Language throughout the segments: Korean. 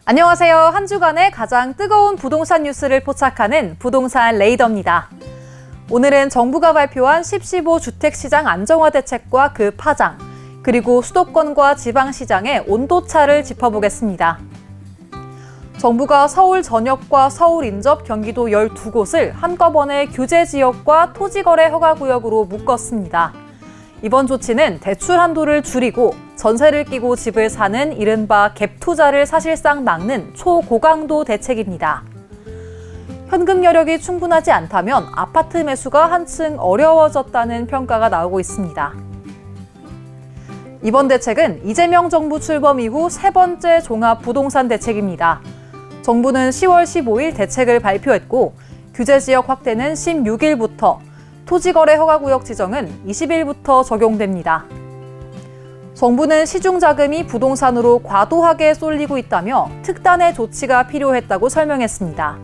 안녕하세요. 한 주간의 가장 뜨거운 부동산 뉴스를 포착하는 부동산 레이더입니다. 오늘은 정부가 발표한 10.15 주택시장 안정화 대책과 그 파장, 그리고 수도권과 지방시장의 온도차를 짚어보겠습니다. 정부가 서울 전역과 서울 인접 경기도 12곳을 한꺼번에 규제지역과 토지거래 허가구역으로 묶었습니다. 이번 조치는 대출 한도를 줄이고 전세를 끼고 집을 사는 이른바 갭투자를 사실상 막는 초고강도 대책입니다. 현금 여력이 충분하지 않다면 아파트 매수가 한층 어려워졌다는 평가가 나오고 있습니다. 이번 대책은 이재명 정부 출범 이후 세 번째 종합부동산 대책입니다. 정부는 10월 15일 대책을 발표했고 규제지역 확대는 16일부터, 토지거래 허가구역 지정은 20일부터 적용됩니다. 정부는 시중자금이 부동산으로 과도하게 쏠리고 있다며 특단의 조치가 필요했다고 설명했습니다.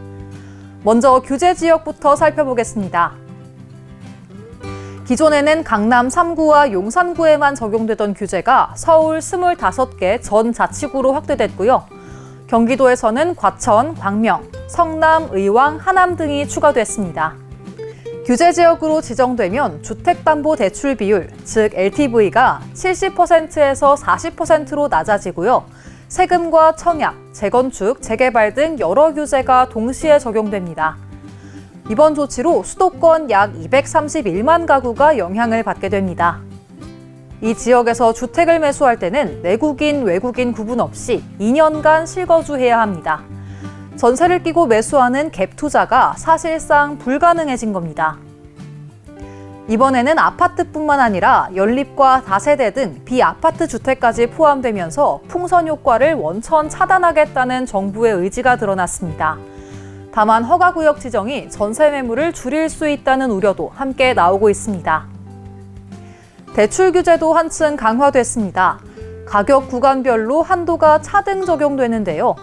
먼저 규제지역부터 살펴보겠습니다. 기존에는 강남 3구와 용산구에만 적용되던 규제가 서울 25개 전 자치구로 확대됐고요. 경기도에서는 과천, 광명, 성남, 의왕, 하남 등이 추가됐습니다. 규제지역으로 지정되면 주택담보대출 비율, 즉 LTV가 70%에서 40%로 낮아지고요. 세금과 청약, 재건축, 재개발 등 여러 규제가 동시에 적용됩니다. 이번 조치로 수도권 약 231만 가구가 영향을 받게 됩니다. 이 지역에서 주택을 매수할 때는 내국인, 외국인 구분 없이 2년간 실거주해야 합니다. 전세를 끼고 매수하는 갭 투자가 사실상 불가능해진 겁니다. 이번에는 아파트뿐만 아니라 연립과 다세대 등 비아파트 주택까지 포함되면서 풍선 효과를 원천 차단하겠다는 정부의 의지가 드러났습니다. 다만 허가구역 지정이 전세 매물을 줄일 수 있다는 우려도 함께 나오고 있습니다. 대출 규제도 한층 강화됐습니다. 가격 구간별로 한도가 차등 적용되는데요.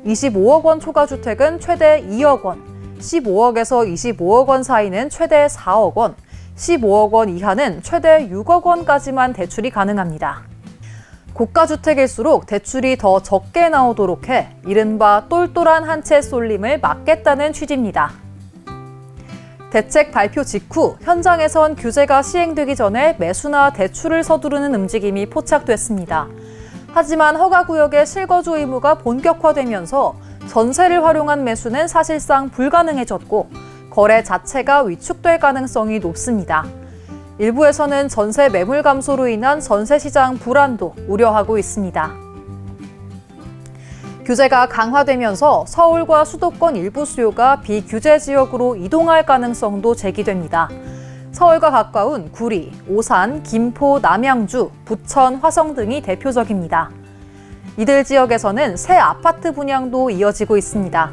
25억 원 초과 주택은 최대 2억 원, 15억에서 25억 원 사이는 최대 4억 원, 15억 원 이하는 최대 6억 원까지만 대출이 가능합니다. 고가주택일수록 대출이 더 적게 나오도록 해 이른바 똘똘한 한 채 쏠림을 막겠다는 취지입니다. 대책 발표 직후 현장에선 규제가 시행되기 전에 매수나 대출을 서두르는 움직임이 포착됐습니다. 하지만 허가구역의 실거주 의무가 본격화되면서 전세를 활용한 매수는 사실상 불가능해졌고 거래 자체가 위축될 가능성이 높습니다. 일부에서는 전세 매물 감소로 인한 전세시장 불안도 우려하고 있습니다. 규제가 강화되면서 서울과 수도권 일부 수요가 비규제 지역으로 이동할 가능성도 제기됩니다. 서울과 가까운 구리, 오산, 김포, 남양주, 부천, 화성 등이 대표적입니다. 이들 지역에서는 새 아파트 분양도 이어지고 있습니다.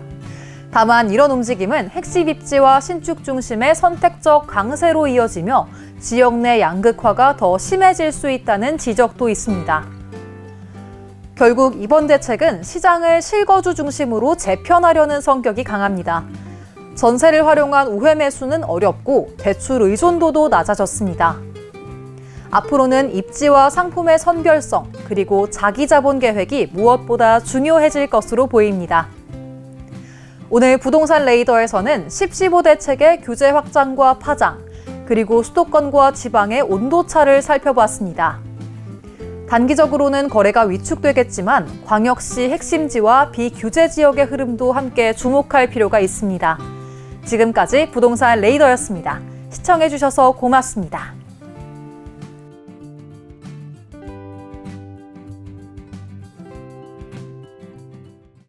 다만 이런 움직임은 핵심 입지와 신축 중심의 선택적 강세로 이어지며 지역 내 양극화가 더 심해질 수 있다는 지적도 있습니다. 결국 이번 대책은 시장을 실거주 중심으로 재편하려는 성격이 강합니다. 전세를 활용한 우회 매수는 어렵고 대출 의존도도 낮아졌습니다. 앞으로는 입지와 상품의 선별성, 그리고 자기 자본 계획이 무엇보다 중요해질 것으로 보입니다. 오늘 부동산 레이더에서는 10.15 대책의 규제 확장과 파장, 그리고 수도권과 지방의 온도차를 살펴봤습니다. 단기적으로는 거래가 위축되겠지만 광역시 핵심지와 비규제 지역의 흐름도 함께 주목할 필요가 있습니다. 지금까지 부동산 레이더였습니다. 시청해주셔서 고맙습니다.